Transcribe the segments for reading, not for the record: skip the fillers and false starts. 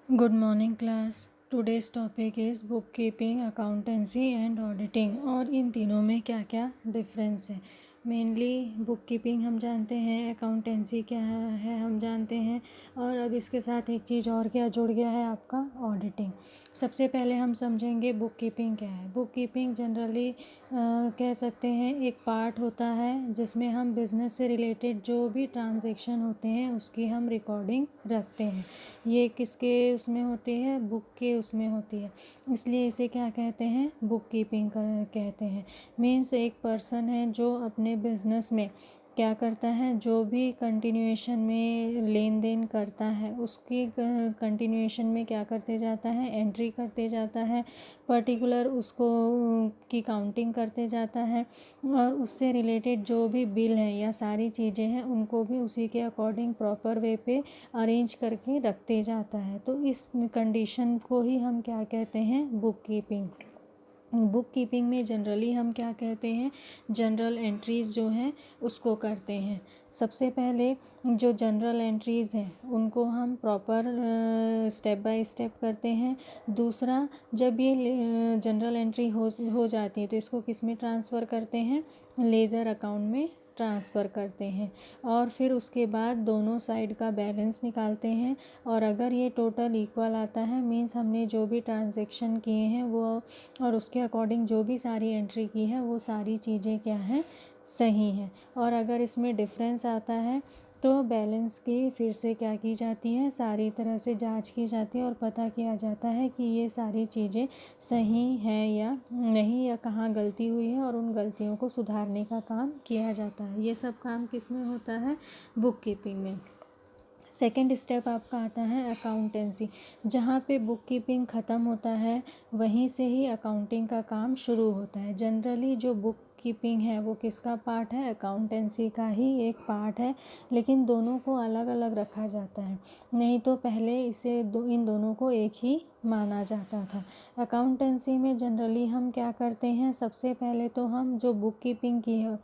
Good morning class. Today's topic is bookkeeping, accountancy and auditing और इन तीनों में क्या क्या डिफरेंस है। मेनली बुककीपिंग हम जानते हैं, अकाउंटेंसी क्या है हम जानते हैं, और अब इसके साथ एक चीज़ और क्या जुड़ गया है, आपका ऑडिटिंग। सबसे पहले हम समझेंगे बुककीपिंग क्या है। बुककीपिंग जनरली कह सकते हैं एक पार्ट होता है जिसमें हम बिज़नेस से रिलेटेड जो भी ट्रांजैक्शन होते हैं उसकी हम रिकॉर्डिंग रखते हैं। ये किसके उसमें होती है, बुक के उसमें होती है, इसलिए इसे क्या कहते हैं, बुक कीपिंग कहते हैं। मीन्स एक पर्सन है जो अपने बिजनेस में क्या करता है, जो भी कंटिन्यूएशन में लेन देन करता है उसकी कंटिन्यूएशन में क्या करते जाता है, एंट्री करते जाता है, पर्टिकुलर उसको की काउंटिंग करते जाता है, और उससे रिलेटेड जो भी बिल है या सारी चीज़ें हैं उनको भी उसी के अकॉर्डिंग प्रॉपर वे पे अरेंज करके रखते जाता है। तो इस कंडीशन को ही हम क्या कहते हैं, बुक कीपिंग। बुक कीपिंग में जनरली हम क्या कहते हैं, जनरल एंट्रीज़ जो हैं उसको करते हैं। सबसे पहले जो जनरल एंट्रीज़ हैं उनको हम प्रॉपर स्टेप बाय स्टेप करते हैं। दूसरा, जब ये जनरल एंट्री हो जाती है तो इसको किस में ट्रांसफ़र करते हैं, लेज़र अकाउंट में ट्रांसफ़र करते हैं, और फिर उसके बाद दोनों साइड का बैलेंस निकालते हैं। और अगर ये टोटल इक्वल आता है, मीन्स हमने जो भी ट्रांजैक्शन किए हैं वो और उसके अकॉर्डिंग जो भी सारी एंट्री की है वो सारी चीज़ें क्या हैं, सही हैं। और अगर इसमें डिफरेंस आता है तो बैलेंस की फिर से क्या की जाती है, सारी तरह से जांच की जाती है और पता किया जाता है कि ये सारी चीज़ें सही हैं या नहीं, या कहाँ गलती हुई है, और उन गलतियों को सुधारने का काम किया जाता है। ये सब काम किस में होता है, बुक कीपिंग में। सेकेंड स्टेप आपका आता है अकाउंटेंसी। जहाँ पे बुक कीपिंग ख़त्म होता है वहीं से ही अकाउंटिंग का काम शुरू होता है। जनरली जो बुक कीपिंग है वो किसका पार्ट है, अकाउंटेंसी का ही एक पार्ट है, लेकिन दोनों को अलग अलग रखा जाता है। नहीं तो पहले इन दोनों को एक ही माना जाता था। अकाउंटेंसी में जनरली हम क्या करते हैं, सबसे पहले तो हम जो बुक कीपिंग की है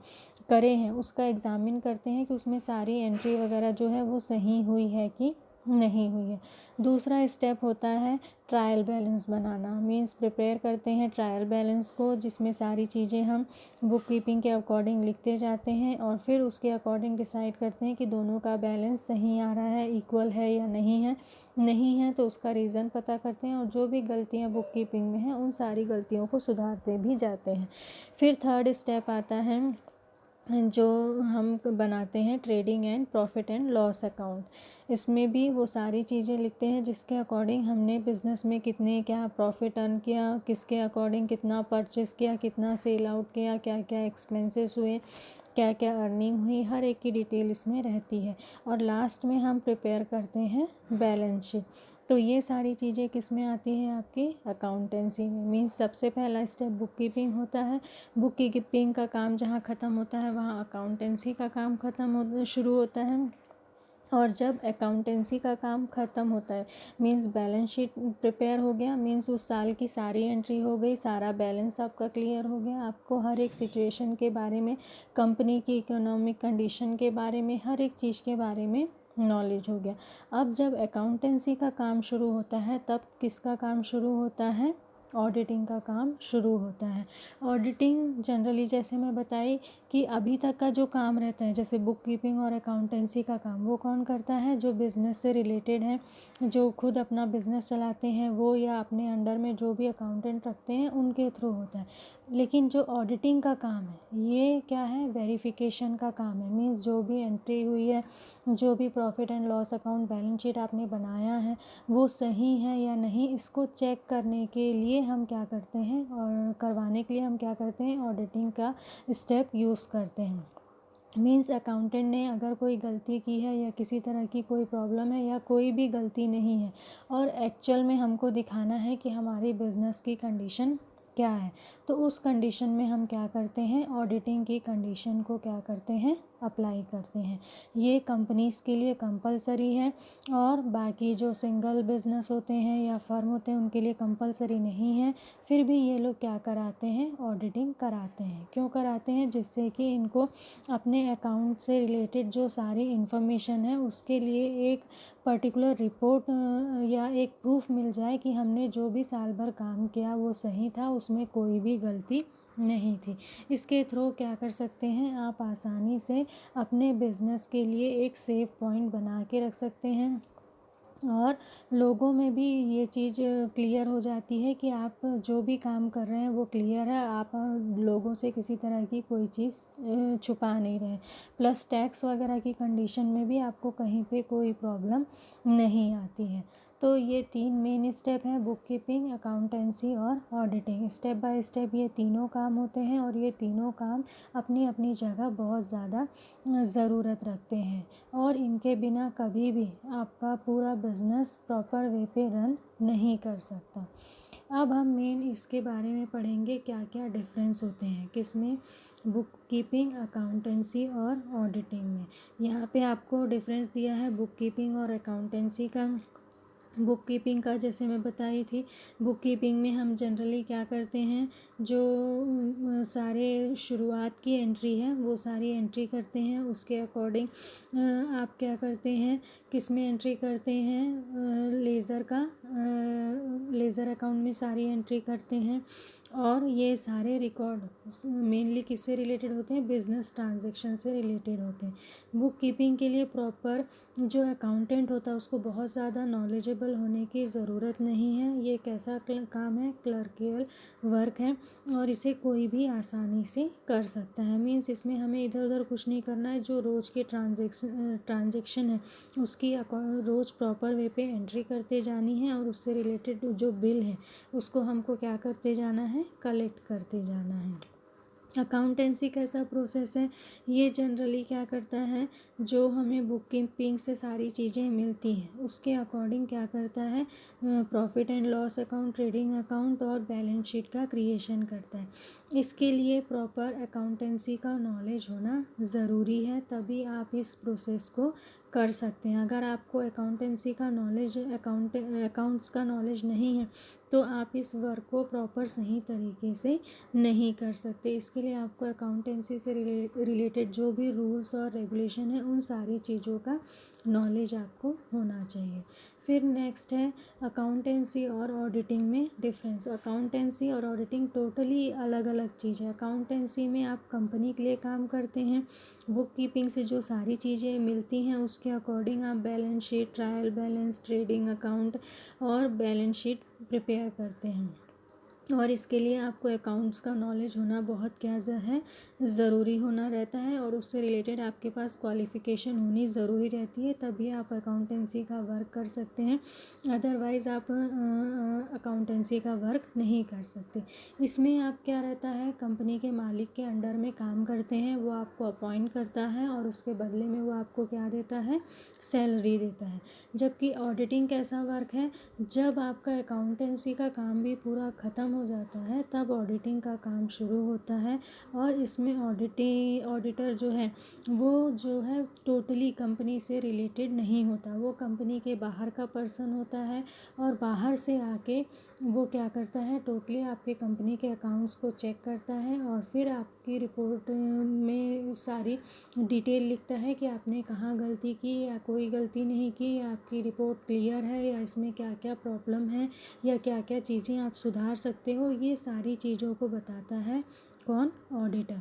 करे हैं उसका एग्ज़ामिन करते हैं कि उसमें सारी एंट्री वगैरह जो है वो सही हुई है कि नहीं हुई है। दूसरा स्टेप होता है ट्रायल बैलेंस बनाना। मीन्स प्रिपेयर करते हैं ट्रायल बैलेंस को, जिसमें सारी चीज़ें हम बुक कीपिंग के अकॉर्डिंग लिखते जाते हैं, और फिर उसके अकॉर्डिंग डिसाइड करते हैं कि दोनों का बैलेंस सही आ रहा है, इक्वल है या नहीं है। नहीं है तो उसका रीज़न पता करते हैं, और जो भी गलतियाँ बुक कीपिंग में हैं उन सारी गलतियों को सुधारते भी जाते हैं। फिर थर्ड स्टेप आता है जो हम बनाते हैं trading and profit and loss account. इसमें भी वो सारी चीज़ें लिखते हैं जिसके अकॉर्डिंग हमने बिज़नेस में कितने क्या प्रॉफिट अर्न किया, किसके अकॉर्डिंग कितना परचेस किया, कितना सेल आउट किया, क्या क्या एक्सपेंसेस हुए, क्या क्या अर्निंग हुई, हर एक की डिटेल इसमें रहती है। और लास्ट में हम प्रिपेयर करते हैं बैलेंस शीट। तो ये सारी चीज़ें किस में आती हैं, आपकी अकाउंटेंसी में। मीन्स सबसे पहला स्टेप बुक कीपिंग होता है। बुक कीपिंग का काम जहाँ ख़त्म होता है वहाँ अकाउंटेंसी का काम शुरू होता है। और जब अकाउंटेंसी का काम ख़त्म होता है, मीन्स बैलेंस शीट प्रिपेयर हो गया, मीन्स उस साल की सारी एंट्री हो गई, सारा बैलेंस आपका क्लियर हो गया, आपको हर एक सिचुएशन के बारे में, कंपनी की इकोनॉमिक कंडीशन के बारे में, हर एक चीज़ के बारे में नॉलेज हो गया। अब जब अकाउंटेंसी का काम शुरू होता है तब किसका काम शुरू होता है, ऑडिटिंग का काम शुरू होता है। ऑडिटिंग जनरली जैसे मैं बताई कि अभी तक का जो काम रहता है, जैसे बुक कीपिंग और अकाउंटेंसी का काम वो कौन करता है, जो बिज़नेस से रिलेटेड है, जो खुद अपना बिज़नेस चलाते हैं वो, या अपने अंडर में जो भी अकाउंटेंट रखते हैं उनके थ्रू होता है। लेकिन जो ऑडिटिंग का काम है ये क्या है, वेरिफिकेशन का काम है। मीन्स जो भी एंट्री हुई है, जो भी profit and loss account balance sheet आपने बनाया है वो सही है या नहीं, इसको चेक करने के लिए हम क्या करते हैं, और करवाने के लिए हम क्या करते हैं, ऑडिटिंग का स्टेप यूज़ करते हैं। मीन्स अकाउंटेंट ने अगर कोई गलती की है या किसी तरह की कोई प्रॉब्लम है या कोई भी गलती नहीं है, और एक्चुअल में हमको दिखाना है कि हमारी बिज़नेस की कंडीशन क्या है, तो उस कंडीशन में हम क्या करते हैं, ऑडिटिंग की कंडीशन को क्या करते हैं, अप्लाई करते हैं। ये कंपनीज़ के लिए कंपलसरी है और बाकी जो सिंगल बिजनेस होते हैं या फर्म होते हैं उनके लिए कंपलसरी नहीं है। फिर भी ये लोग क्या कराते हैं, ऑडिटिंग कराते हैं। क्यों कराते हैं? जिससे कि इनको अपने अकाउंट से रिलेटेड जो सारी इन्फॉर्मेशन है उसके लिए एक पर्टिकुलर रिपोर्ट या एक प्रूफ मिल जाए कि हमने जो भी साल भर काम किया वो सही था, उसमें कोई भी गलती नहीं थी। इसके थ्रू क्या कर सकते हैं, आप आसानी से अपने बिजनेस के लिए एक सेफ पॉइंट बना के रख सकते हैं और लोगों में भी ये चीज़ क्लियर हो जाती है कि आप जो भी काम कर रहे हैं वो क्लियर है, आप लोगों से किसी तरह की कोई चीज़ छुपा नहीं रहे। प्लस टैक्स वगैरह की कंडीशन में भी आपको कहीं पे कोई प्रॉब्लम नहीं आती है। तो ये 3 मेन स्टेप हैं, बुक कीपिंग, अकाउंटेंसी और ऑडिटिंग। स्टेप बाय स्टेप ये तीनों काम होते हैं और ये तीनों काम अपनी अपनी जगह बहुत ज़्यादा ज़रूरत रखते हैं और इनके बिना कभी भी आपका पूरा बिजनेस प्रॉपर वे पे रन नहीं कर सकता। अब हम मेन इसके बारे में पढ़ेंगे क्या क्या डिफरेंस होते हैं, किसमें, बुक कीपिंग, अकाउंटेंसी और ऑडिटिंग में। यहाँ पे आपको डिफरेंस दिया है बुक कीपिंग और अकाउंटेंसी का। बुक कीपिंग का जैसे मैं बताई थी, बुक कीपिंग में हम जनरली क्या करते हैं, जो सारे शुरुआत की एंट्री है वो सारी एंट्री करते हैं। उसके अकॉर्डिंग आप क्या करते हैं, किस में एंट्री करते हैं, लेज़र अकाउंट में सारी एंट्री करते हैं और ये सारे रिकॉर्ड मेनली किससे रिलेटेड होते हैं, बिजनेस ट्रांजैक्शन से रिलेटेड होते हैं। बुक कीपिंग के लिए प्रॉपर जो अकाउंटेंट होता है उसको बहुत ज़्यादा नॉलेजेबल होने की ज़रूरत नहीं है। ये एक ऐसा काम है, क्लर्कियल वर्क है और इसे कोई भी आसानी से कर सकता है। मीन्स इसमें हमें इधर उधर कुछ नहीं करना है। जो रोज़ के ट्रांजेक्शन है उसकी रोज़ प्रॉपर वे पे एंट्री करते जानी है और उससे रिलेटेड जो बिल है उसको हमको क्या करते जाना है, कलेक्ट करते जाना है। अकाउंटेंसी कैसा प्रोसेस है, ये जनरली क्या करता है, जो हमें बुक कीपिंग से सारी चीज़ें मिलती हैं उसके अकॉर्डिंग क्या करता है, profit and loss account, trading account और बैलेंस शीट का क्रिएशन करता है। इसके लिए प्रॉपर अकाउंटेंसी का नॉलेज होना ज़रूरी है, तभी आप इस प्रोसेस को कर सकते हैं। अगर आपको अकाउंटेंसी का नॉलेज, अकाउंट्स का नॉलेज नहीं है तो आप इस वर्क को प्रॉपर सही तरीके से नहीं कर सकते। इसके लिए आपको अकाउंटेंसी से रिलेटेड जो भी रूल्स और रेगुलेशन है उन सारी चीज़ों का नॉलेज आपको होना चाहिए। फिर नेक्स्ट है अकाउंटेंसी और ऑडिटिंग में डिफरेंस। अकाउंटेंसी और ऑडिटिंग टोटली अलग अलग चीज़ है। अकाउंटेंसी में आप कंपनी के लिए काम करते हैं, बुक कीपिंग से जो सारी चीज़ें मिलती हैं उसके अकॉर्डिंग आप balance sheet, trial balance, trading account और बैलेंस शीट प्रिपेयर करते हैं और इसके लिए आपको अकाउंट्स का नॉलेज होना बहुत क्या है, ज़रूरी होना रहता है और उससे रिलेटेड आपके पास क्वालिफ़िकेशन होनी ज़रूरी रहती है, तभी आप अकाउंटेंसी का वर्क कर सकते हैं। अदरवाइज़ आप अकाउंटेंसी का वर्क नहीं कर सकते। इसमें आप क्या रहता है, कंपनी के मालिक के अंडर में काम करते हैं, वो आपको अपॉइंट करता है और उसके बदले में वो आपको क्या देता है, सैलरी देता है। जबकि ऑडिटिंग कैसा वर्क है, जब आपका अकाउंटेंसी का काम भी पूरा ख़त्म हो जाता है तब ऑडिटिंग का काम शुरू होता है और इसमें ऑडिटर जो है वो जो है टोटली कंपनी से रिलेटेड नहीं होता, वो कंपनी के बाहर का पर्सन होता है और बाहर से आके वो क्या करता है, टोटली आपके कंपनी के अकाउंट्स को चेक करता है और फिर आपकी रिपोर्ट में सारी डिटेल लिखता है कि आपने कहाँ गलती की या कोई गलती नहीं की, या आपकी रिपोर्ट क्लियर है या इसमें क्या क्या प्रॉब्लम है या क्या क्या चीज़ें आप सुधार सकते हो, ये सारी चीज़ों को बताता है कौन, ऑडिटर।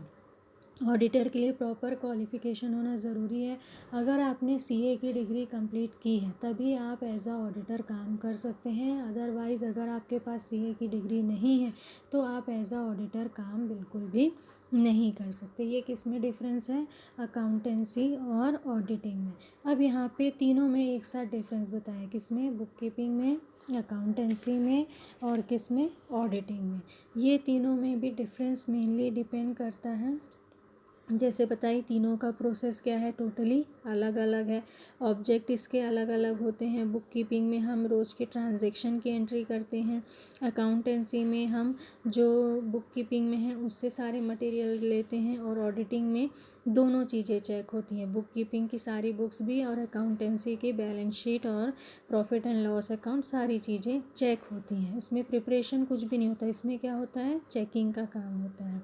ऑडिटर के लिए प्रॉपर क्वालिफ़िकेशन होना ज़रूरी है। अगर आपने सीए की डिग्री कंप्लीट की है तभी आप एज आ ऑडिटर काम कर सकते हैं, अदरवाइज़ अगर आपके पास सीए की डिग्री नहीं है तो आप एज आ ऑडिटर काम बिल्कुल भी नहीं कर सकते। ये किस में डिफरेंस है, अकाउंटेंसी और ऑडिटिंग में। अब यहाँ पे तीनों में एक साथ डिफरेंस बताया, किस में, बुक कीपिंग में, अकाउंटेंसी में और किस में, ऑडिटिंग में। ये तीनों में भी डिफरेंस मेनली डिपेंड करता है जैसे बताई, तीनों का प्रोसेस क्या है, टोटली अलग अलग है। ऑब्जेक्ट इसके अलग अलग होते हैं। बुक कीपिंग में हम रोज़ के ट्रांजैक्शन की एंट्री करते हैं। अकाउंटेंसी में हम जो बुक कीपिंग में है उससे सारे मटेरियल लेते हैं, और ऑडिटिंग में दोनों चीज़ें चेक होती हैं, बुक कीपिंग की सारी बुक्स भी और अकाउंटेंसी के बैलेंस शीट और प्रॉफिट एंड लॉस अकाउंट, सारी चीज़ें चेक होती हैं। इसमें प्रिपरेशन कुछ भी नहीं होता, इसमें क्या होता है, चेकिंग का काम होता है।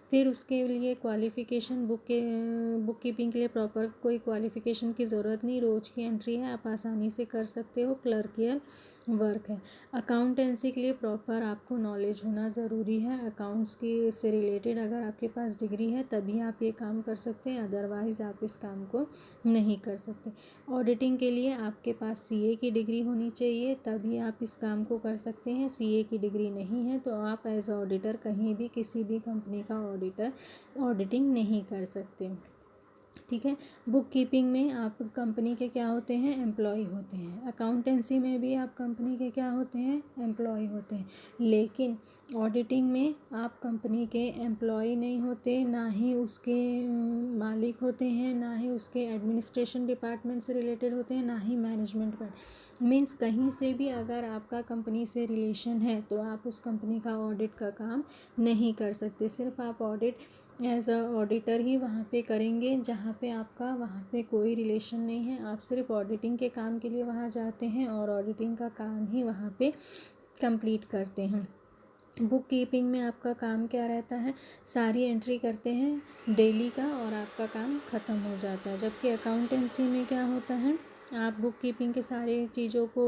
फिर उसके लिए क्वालिफ़िकेशन, बुक कीपिंग के लिए प्रॉपर कोई क्वालिफ़िकेशन की ज़रूरत नहीं, रोज़ की एंट्री है, आप आसानी से कर सकते हो, क्लर्कियल वर्क है। अकाउंटेंसी के लिए प्रॉपर आपको नॉलेज होना ज़रूरी है, अकाउंट्स की से रिलेटेड अगर आपके पास डिग्री है तभी आप ये काम कर सकते हैं, अदरवाइज़ आप इस काम को नहीं कर सकते। ऑडिटिंग के लिए आपके पास सीए की डिग्री होनी चाहिए, तभी आप इस काम को कर सकते हैं। सीए की डिग्री नहीं है तो आप एज ऑडिटर कहीं भी किसी भी कंपनी का ऑडिटिंग नहीं कर सकते। ठीक है। बुक कीपिंग में आप कंपनी के क्या होते हैं, एम्प्लॉय होते हैं। अकाउंटेंसी में भी आप कंपनी के क्या होते हैं, एम्प्लॉय होते हैं। लेकिन ऑडिटिंग में आप कंपनी के एम्प्लॉय नहीं होते, ना ही उसके मालिक होते हैं, ना ही उसके एडमिनिस्ट्रेशन डिपार्टमेंट से रिलेटेड होते हैं, ना ही मैनेजमेंट पर। मीन्स कहीं से भी अगर आपका कंपनी से रिलेशन है तो आप उस कंपनी का ऑडिट का काम नहीं कर सकते। सिर्फ आप ऑडिट एज अ ऑडिटर ही वहाँ पे करेंगे जहाँ पे आपका वहाँ पे कोई रिलेशन नहीं है। आप सिर्फ ऑडिटिंग के काम के लिए वहाँ जाते हैं और ऑडिटिंग का काम ही वहाँ पे कंप्लीट करते हैं। बुक कीपिंग में आपका काम क्या रहता है, सारी एंट्री करते हैं डेली का और आपका काम ख़त्म हो जाता है। जबकि अकाउंटेंसी में क्या होता है, आप बुक कीपिंग के सारे चीज़ों को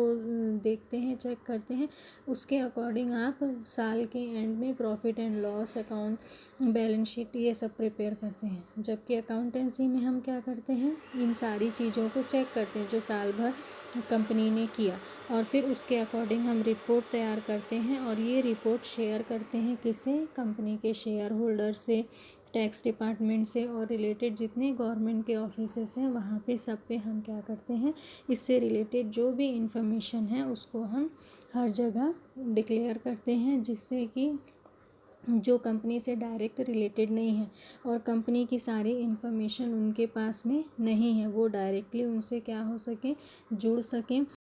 देखते हैं, चेक करते हैं, उसके अकॉर्डिंग आप साल के एंड में profit and loss account, balance sheet, ये सब प्रिपेयर करते हैं। जबकि अकाउंटेंसी में हम क्या करते हैं, इन सारी चीज़ों को चेक करते हैं जो साल भर कंपनी ने किया, और फिर उसके अकॉर्डिंग हम रिपोर्ट तैयार करते हैं, और ये रिपोर्ट शेयर करते हैं किससे, कंपनी के शेयर होल्डर से, टैक्स डिपार्टमेंट से, और रिलेटेड जितने गवर्नमेंट के ऑफिसेस हैं वहाँ पे सब पे हम क्या करते हैं, इससे रिलेटेड जो भी इंफॉर्मेशन है उसको हम हर जगह डिक्लेयर करते हैं, जिससे कि जो कंपनी से डायरेक्ट रिलेटेड नहीं है और कंपनी की सारी इन्फॉर्मेशन उनके पास में नहीं है, वो डायरेक्टली उनसे क्या हो सके, जुड़ सकें।